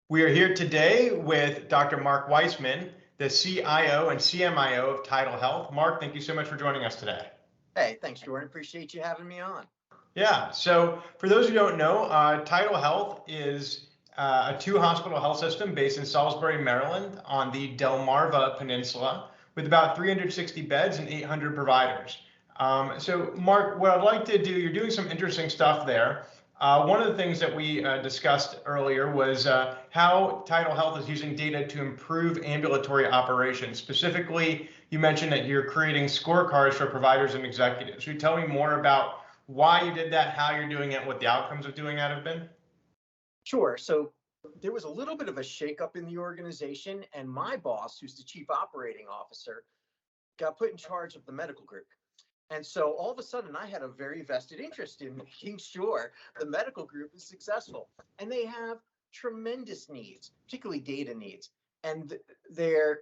We are here today with Dr. Mark Weisman, the CIO and CMIO of TidalHealth. Mark, thank you so much for joining us today. Hey, thanks, Jordan. Appreciate you having me on. Yeah, so for those who don't know, TidalHealth is a 2-hospital health system based in Salisbury, Maryland, on the Delmarva Peninsula, with about 360 beds and 800 providers. So, Mark, what I'd like to do, you're doing some interesting stuff there. One of the things that we discussed earlier was how TidalHealth is using data to improve ambulatory operations. Specifically, you mentioned that you're creating scorecards for providers and executives. Will you tell me more about why you did that, how you're doing it, what the outcomes of doing that have been? Sure. So there was a little bit of a shakeup in the organization, and my boss, who's the chief operating officer, got put in charge of the medical group. And so all of a sudden, I had a very vested interest in making sure the medical group is successful. And they have tremendous needs, particularly data needs. And they're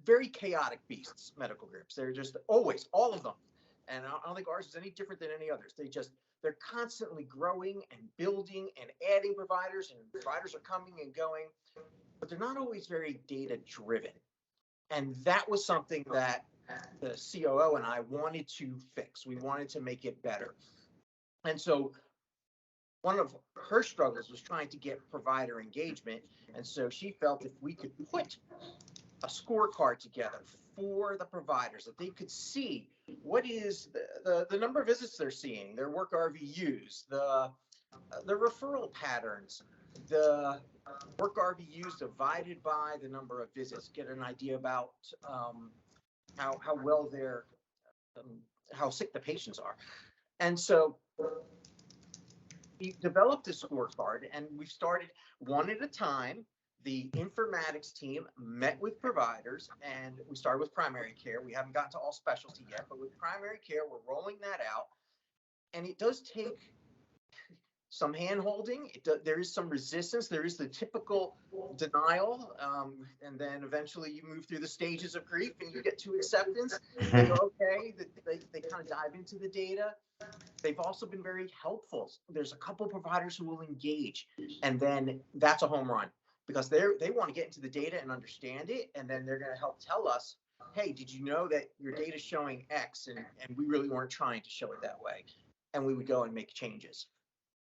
very chaotic beasts, medical groups. They're just always, all of them. And I don't think ours is any different than any others. They're constantly growing and building and adding providers, and providers are coming and going, but they're not always very data driven. And that was something that the COO and I wanted to fix. We wanted to make it better. And so one of her struggles was trying to get provider engagement. And so she felt if we could put a scorecard together for the providers, that they could see what is the number of visits they're seeing, their work RVUs, the referral patterns, the work RVUs divided by the number of visits, get an idea about how well they're, how sick the patients are. And so we developed a scorecard, and we started one at a time. The informatics team met with providers, and we started with primary care. We haven't gotten to all specialty yet, but with primary care, we're rolling that out. And it does take some hand-holding. There is some resistance. There is the typical denial, and then eventually you move through the stages of grief and you get to acceptance. They go, okay, they kind of dive into the data. They've also been very helpful. There's a couple of providers who will engage, and then that's a home run, because they want to get into the data and understand it, and then they're going to help tell us, hey, did you know that your data is showing X, and we really weren't trying to show it that way, and we would go and make changes.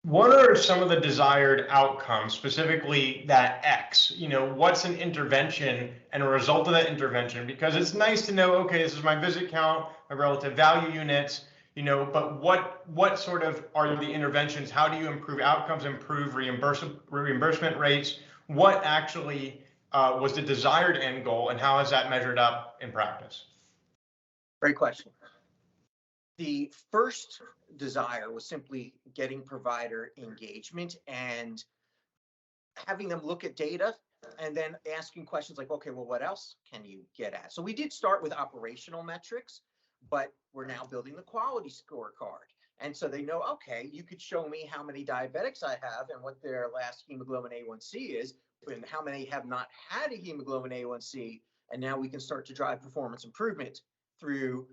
What are some of the desired outcomes, specifically that X? What's an intervention and a result of that intervention? Because it's nice to know, okay, this is my visit count, my relative value units, but what sort of are the interventions? How do you improve outcomes, improve reimbursement rates? What actually was the desired end goal, and how has that measured up in practice? Great question. The first desire was simply getting provider engagement and having them look at data, and then asking questions like, okay, well, what else can you get at? So we did start with operational metrics, but we're now building the quality scorecard. And so they know, okay, you could show me how many diabetics I have and what their last hemoglobin A1C is, and how many have not had a hemoglobin A1C. And now we can start to drive performance improvement through.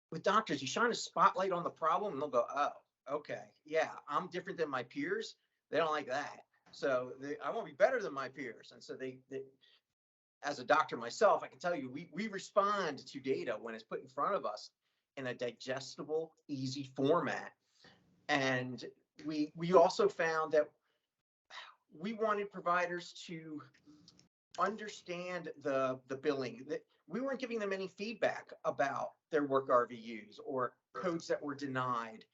With doctors, you shine a spotlight on the problem and they'll go, oh, okay, yeah, I'm different than my peers. They don't like that. So I want to be better than my peers. And so they as a doctor myself, I can tell you, we respond to data when it's put in front of us in a digestible, easy format. And we also found that we wanted providers to understand the billing. That we weren't giving them any feedback about their work RVUs or codes that were denied.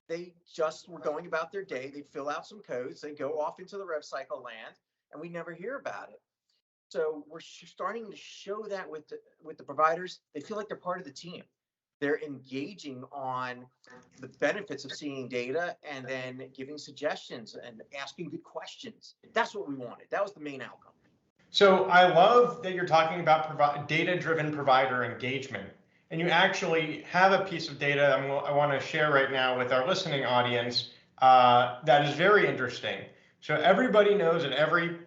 They just were going about their day. They'd fill out some codes, they'd go off into the rev cycle land, and we never hear about it. So we're starting to show that with the providers. They feel like they're part of the team. They're engaging on the benefits of seeing data, and then giving suggestions and asking good questions. That's what we wanted. That was the main outcome. So I love that you're talking about data-driven provider engagement, and you actually have a piece of data I want to share right now with our listening audience that is very interesting. So everybody knows that every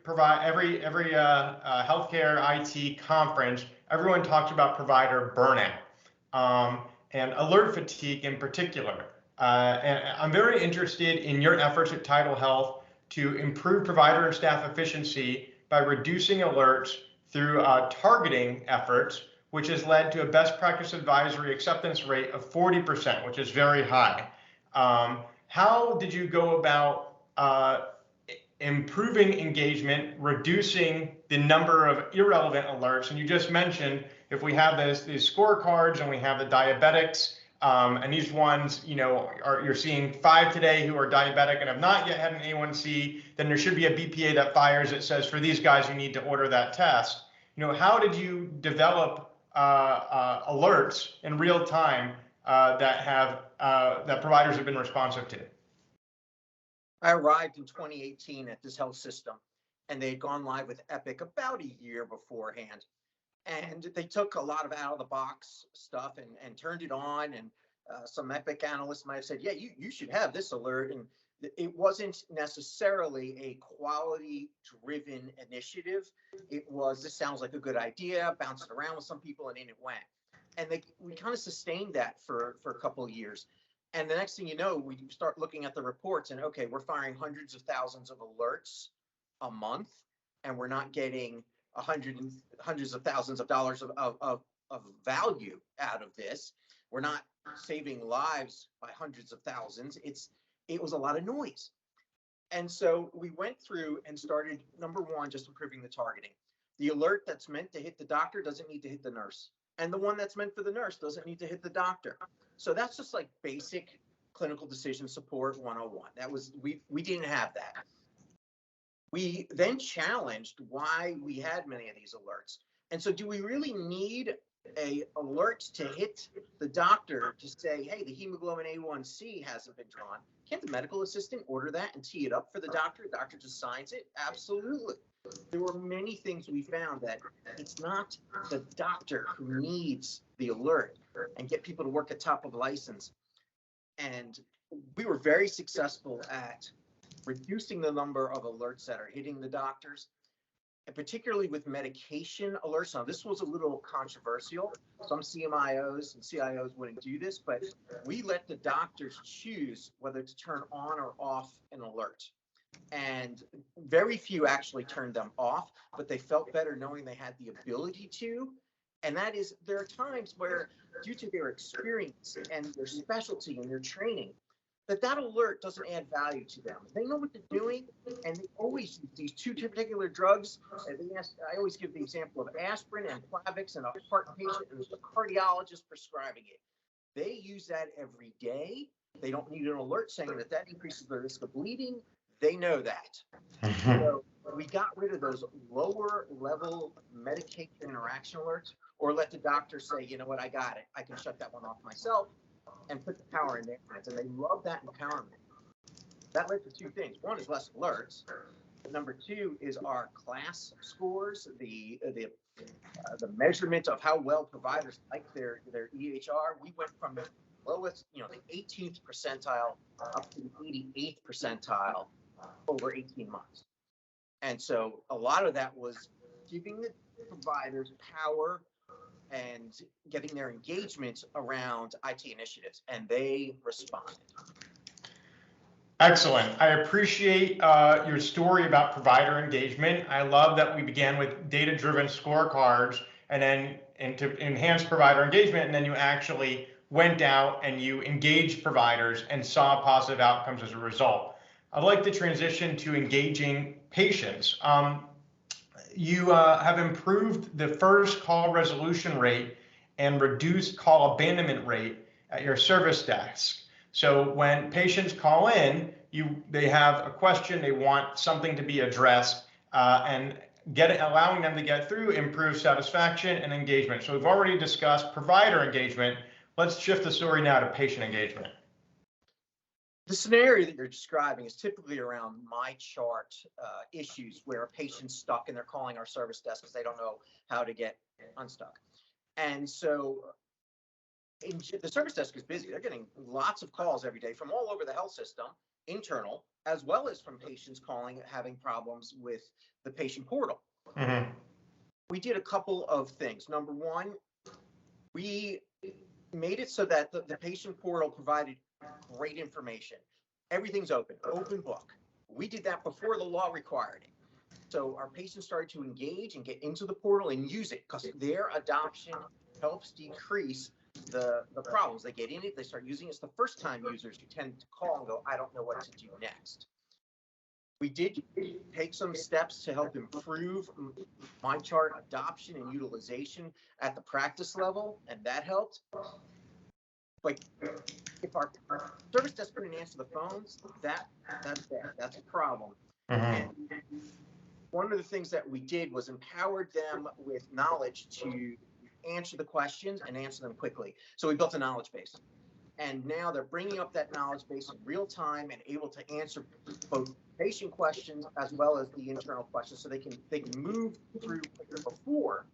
healthcare IT conference, everyone talks about provider burnout and alert fatigue in particular. And I'm very interested in your efforts at TidalHealth to improve provider and staff efficiency by reducing alerts through targeting efforts, which has led to a best practice advisory acceptance rate of 40%, which is very high. How did you go about improving engagement, reducing the number of irrelevant alerts? And you just mentioned if we have these scorecards and we have the diabetics, and these ones, you're seeing 5 today who are diabetic and have not yet had an A1C, then there should be a BPA that fires that says for these guys you need to order that test. How did you develop alerts in real time that providers have been responsive to? I arrived in 2018 at this health system, and they had gone live with Epic about a year beforehand. And they took a lot of out-of-the-box stuff and turned it on. And some Epic analysts might have said, yeah, you should have this alert. And it wasn't necessarily a quality-driven initiative. It was, this sounds like a good idea, bounced it around with some people, and in it went. And we kind of sustained that for a couple of years. And the next thing you know, we start looking at the reports and, okay, we're firing hundreds of thousands of alerts a month, and we're not getting hundreds of thousands of dollars of value out of this. We're not saving lives by hundreds of thousands. It was a lot of noise. And so we went through and started, number one, just improving the targeting. The alert that's meant to hit the doctor doesn't need to hit the nurse. And the one that's meant for the nurse doesn't need to hit the doctor. So that's just like basic clinical decision support 101. That was, we didn't have that. We then challenged why we had many of these alerts. And so do we really need a alert to hit the doctor to say, hey, the hemoglobin A1C hasn't been drawn? Can't the medical assistant order that and tee it up for the doctor? The doctor just signs it? Absolutely. There were many things we found that it's not the doctor who needs the alert, and get people to work at top of license. And we were very successful at reducing the number of alerts that are hitting the doctors, and particularly with medication alerts. Now, this was a little controversial. Some CMIOs and CIOs wouldn't do this, but we let the doctors choose whether to turn on or off an alert. And very few actually turned them off, but they felt better knowing they had the ability to. And that is, there are times where, due to their experience and their specialty and their training, that alert doesn't add value to them. They know what they're doing, and they always use these two particular drugs. I always give the example of aspirin and Plavix in a heart patient, and there's a cardiologist prescribing it. They use that every day. They don't need an alert saying that increases the risk of bleeding. They know that. So we got rid of those lower level medication interaction alerts, or let the doctor say, you know what, I got it. I can shut that one off myself, and put the power in their hands. And they love that empowerment. That led to two things. One is less alerts. But number two is our class scores, the measurement of how well providers like their EHR. We went from the lowest, the 18th percentile up to the 88th percentile over 18 months. And so a lot of that was giving the providers power and getting their engagement around IT initiatives, and they responded. Excellent. I appreciate your story about provider engagement. I love that we began with data-driven scorecards and then to enhance provider engagement, and then you actually went out and you engaged providers and saw positive outcomes as a result. I'd like to transition to engaging patients. You have improved the first call resolution rate and reduced call abandonment rate at your service desk. So when patients call in, they have a question, they want something to be addressed, and allowing them to get through improves satisfaction and engagement. So we've already discussed provider engagement. Let's shift the story now to patient engagement. The scenario that you're describing is typically around my chart issues where a patient's stuck and they're calling our service desk because they don't know how to get unstuck. And so the service desk is busy. They're getting lots of calls every day from all over the health system, internal, as well as from patients calling, having problems with the patient portal. Mm-hmm. We did a couple of things. Number one, we made it so that the patient portal provided great information. Everything's open book. We did that before the law required it. So our patients started to engage and get into the portal and use it because their adoption helps decrease the problems. They get in it, they start using it. It's the first time users who tend to call and go, I don't know what to do next. We did take some steps to help improve MyChart adoption and utilization at the practice level, and that helped. But if our service desk couldn't answer the phones, that's bad. That's a problem. And one of the things that we did was empowered them with knowledge to answer the questions and answer them quickly. So we built a knowledge base. And now they're bringing up that knowledge base in real time and able to answer both patient questions as well as the internal questions, so they can move through quicker. Before,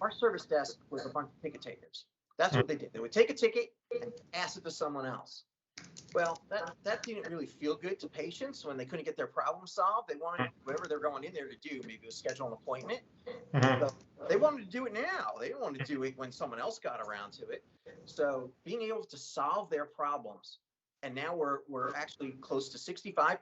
our service desk was a bunch of ticket takers. That's what they did. They would take a ticket and pass it to someone else. Well, that didn't really feel good to patients when they couldn't get their problem solved. They wanted whatever they're going in there to do, maybe to schedule an appointment. So they wanted to do it now. They didn't want to do it when someone else got around to it. So being able to solve their problems, and now we're actually close to 65%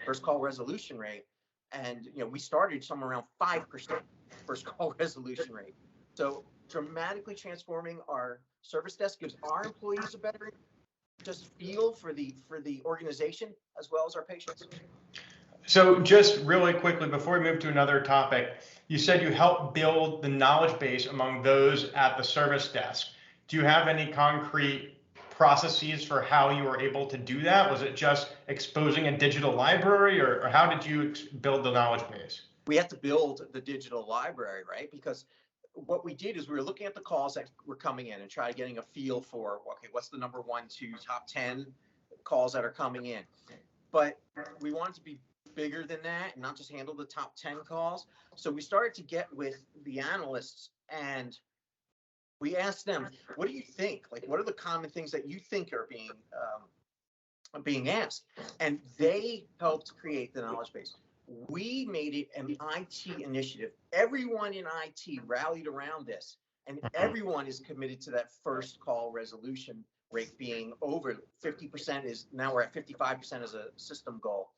first call resolution rate, and we started somewhere around 5% first call resolution rate. So dramatically transforming our service desk gives our employees a better just feel for the organization as well as our patients. So just really quickly, before we move to another topic, you said you helped build the knowledge base among those at the service desk. Do you have any concrete processes for how you were able to do that? Was it just exposing a digital library, or how did you build the knowledge base? We had to build the digital library, right? Because what we did is we were looking at the calls that were coming in and try getting a feel for, okay, what's the number 1 to top 10 calls that are coming in. But we wanted to be bigger than that and not just handle the top 10 calls. So we started to get with the analysts and we asked them, what do you think? Like, what are the common things that you think are being asked? And they helped create the knowledge base. We made it an IT initiative. Everyone in IT rallied around this, and everyone is committed to that first call resolution rate being over 50%. Is now we're at 55% as a system goal.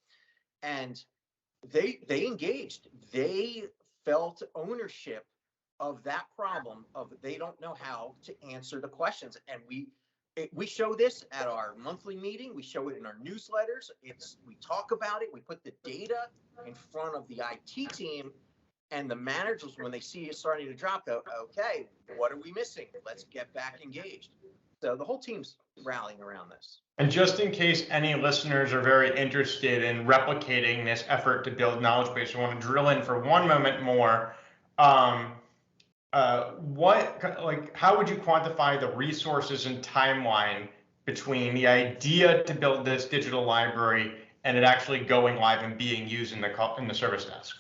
And they engaged. They felt ownership of that problem of they don't know how to answer the questions. And we show this at our monthly meeting. We show it in our newsletters. We talk about it. We put the data in front of the IT team, and the managers, when they see it starting to drop, go, okay, what are we missing? Let's get back engaged. So the whole team's rallying around this. And just in case any listeners are very interested in replicating this effort to build knowledge base, I want to drill in for one moment more. How would you quantify the resources and timeline between the idea to build this digital library and it actually going live and being used in the service desk?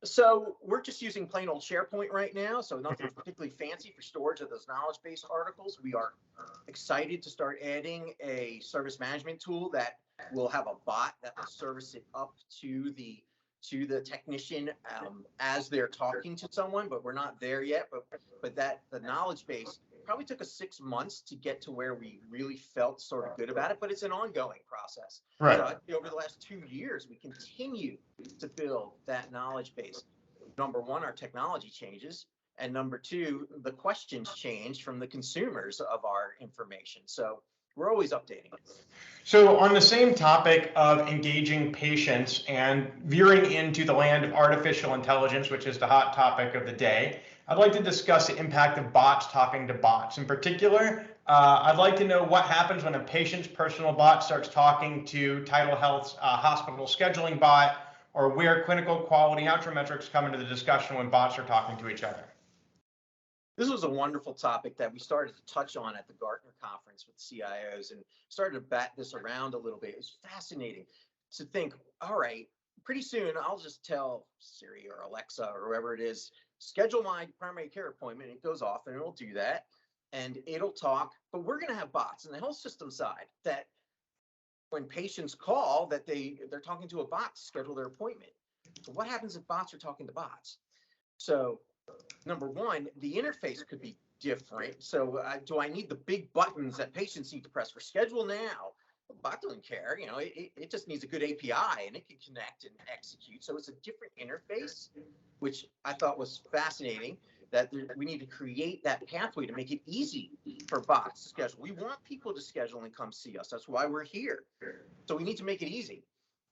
So we're just using plain old SharePoint right now, so nothing particularly fancy for storage of those knowledge base articles. We are excited to start adding a service management tool that will have a bot that will service it up to the technician as they're talking to someone, but we're not there yet. But that the knowledge base probably took us 6 months to get to where we really felt sort of good about it, but it's an ongoing process. Right. So over the last 2 years, we continue to build that knowledge base. Number one, our technology changes. And number two, the questions change from the consumers of our information. So we're always updating it. So on the same topic of engaging patients and veering into the land of artificial intelligence, which is the hot topic of the day, I'd like to discuss the impact of bots talking to bots. In particular, I'd like to know what happens when a patient's personal bot starts talking to TidalHealth's hospital scheduling bot, or where clinical quality outcome metrics come into the discussion when bots are talking to each other. This was a wonderful topic that we started to touch on at the Gartner conference with CIOs and started to bat this around a little bit. It was fascinating to think, all right, pretty soon I'll just tell Siri or Alexa or whoever it is, schedule my primary care appointment. It goes off and it'll do that and it'll talk, but we're going to have bots in the health system side that when patients call that they're talking to a bot to schedule their appointment. So what happens if bots are talking to bots? So number one, the interface could be different. So do I need the big buttons that patients need to press for schedule now? bot doesn't care. It just needs a good API and it can connect and execute. So it's a different interface, which I thought was fascinating. That we need to create that pathway to make it easy for bots to schedule. We want people to schedule and come see us. That's why we're here. So we need to make it easy.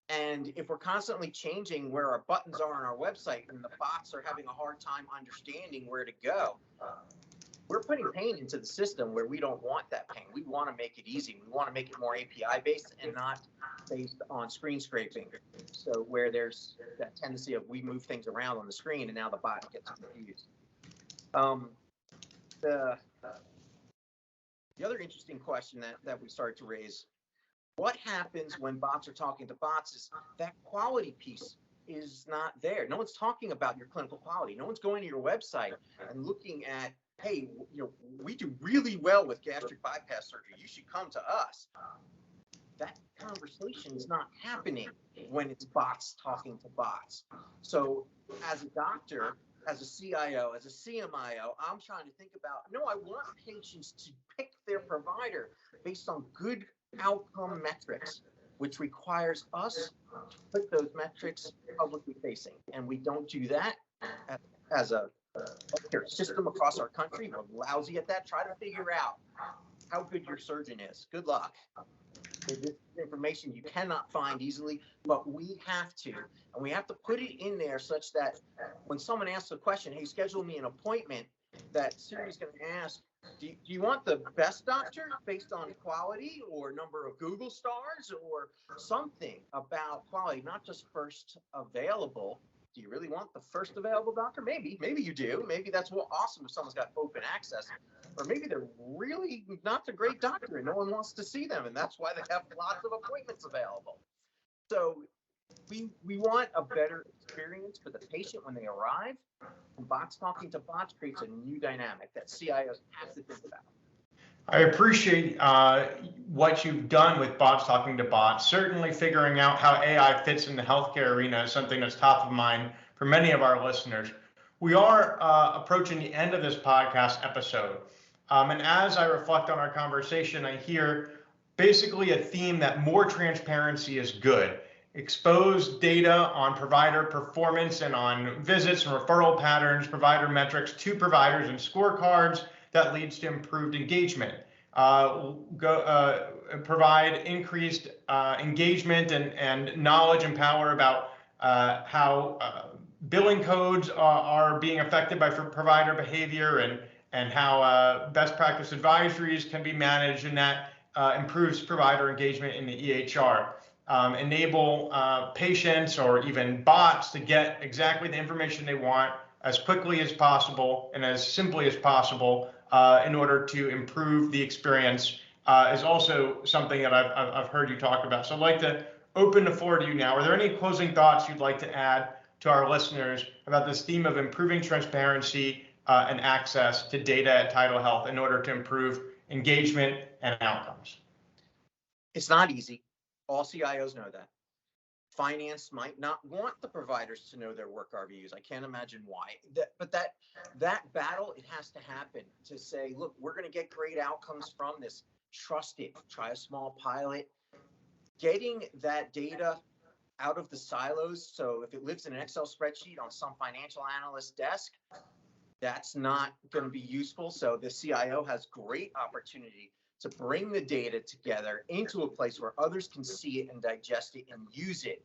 And if we're constantly changing where our buttons are on our website and the bots are having a hard time understanding where to go, we're putting pain into the system where we don't want that pain. We want to make it easy. We want to make it more API based and not based on screen scraping. So where there's that tendency of we move things around on the screen and now the bot gets confused. The other interesting question that we started to raise, what happens when bots are talking to bots, is that quality piece is not there. No one's talking about your clinical quality. No one's going to your website and looking at, hey, we do really well with gastric bypass surgery. You should come to us. That conversation is not happening when it's bots talking to bots. So as a doctor, as a CIO, as a CMIO, I'm trying to think about, no, I want patients to pick their provider based on good outcome metrics, which requires us to put those metrics publicly facing. And we don't do that as a healthcare system across our country. We're lousy at that. Try to figure out how good your surgeon is. Good luck. This is information you cannot find easily, but we have to. And we have to put it in there such that when someone asks a question, hey, schedule me an appointment, that Siri's going to ask, do you want the best doctor based on quality or number of Google stars or something about quality, not just first available. Do you really want the first available doctor? Maybe you do. Maybe that's awesome if someone's got open access. Or maybe they're really not the great doctor and no one wants to see them, and that's why they have lots of appointments available. So we want a better experience for the patient when they arrive, and bots talking to bots creates a new dynamic that CIOs have to think about. I appreciate what you've done with bots talking to bots. Certainly figuring out how AI fits in the healthcare arena is something that's top of mind for many of our listeners. We are approaching the end of this podcast episode. And as I reflect on our conversation, I hear basically a theme that more transparency is good. Expose data on provider performance and on visits and referral patterns, provider metrics to providers and scorecards that leads to improved engagement. Provide increased engagement and knowledge and power about how billing codes are being affected by provider behavior and how best practice advisories can be managed, and that improves provider engagement in the EHR. Enable patients or even bots to get exactly the information they want as quickly as possible and as simply as possible in order to improve the experience is also something that I've heard you talk about. So I'd like to open the floor to you now. Are there any closing thoughts you'd like to add to our listeners about this theme of improving transparency and access to data at TidalHealth in order to improve engagement and outcomes? It's not easy. All CIOs know that. Finance might not want the providers to know their work RVUs. I can't imagine why. But that battle, it has to happen to say, look, we're going to get great outcomes from this. Trust it. Try a small pilot. Getting that data out of the silos. So if it lives in an Excel spreadsheet on some financial analyst desk, that's not going to be useful. So the CIO has great opportunity to bring the data together into a place where others can see it and digest it and use it.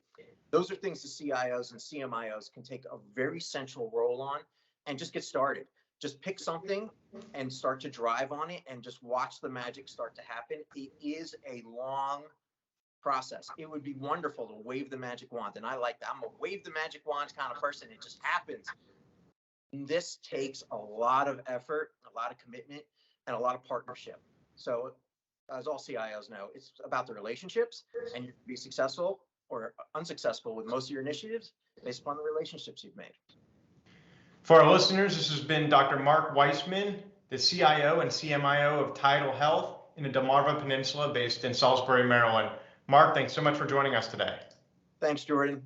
Those are things the CIOs and CMIOs can take a very central role on and just get started. Just pick something and start to drive on it and just watch the magic start to happen. It is a long process. It would be wonderful to wave the magic wand. And I like that. I'm a wave the magic wand kind of person. It just happens. And this takes a lot of effort, a lot of commitment, and a lot of partnership. So as all CIOs know, it's about the relationships, and you can be successful or unsuccessful with most of your initiatives based upon the relationships you've made. For our listeners, this has been Dr. Mark Weisman, the CIO and CMIO of TidalHealth in the Delmarva Peninsula based in Salisbury, Maryland. Mark, thanks so much for joining us today. Thanks, Jordan.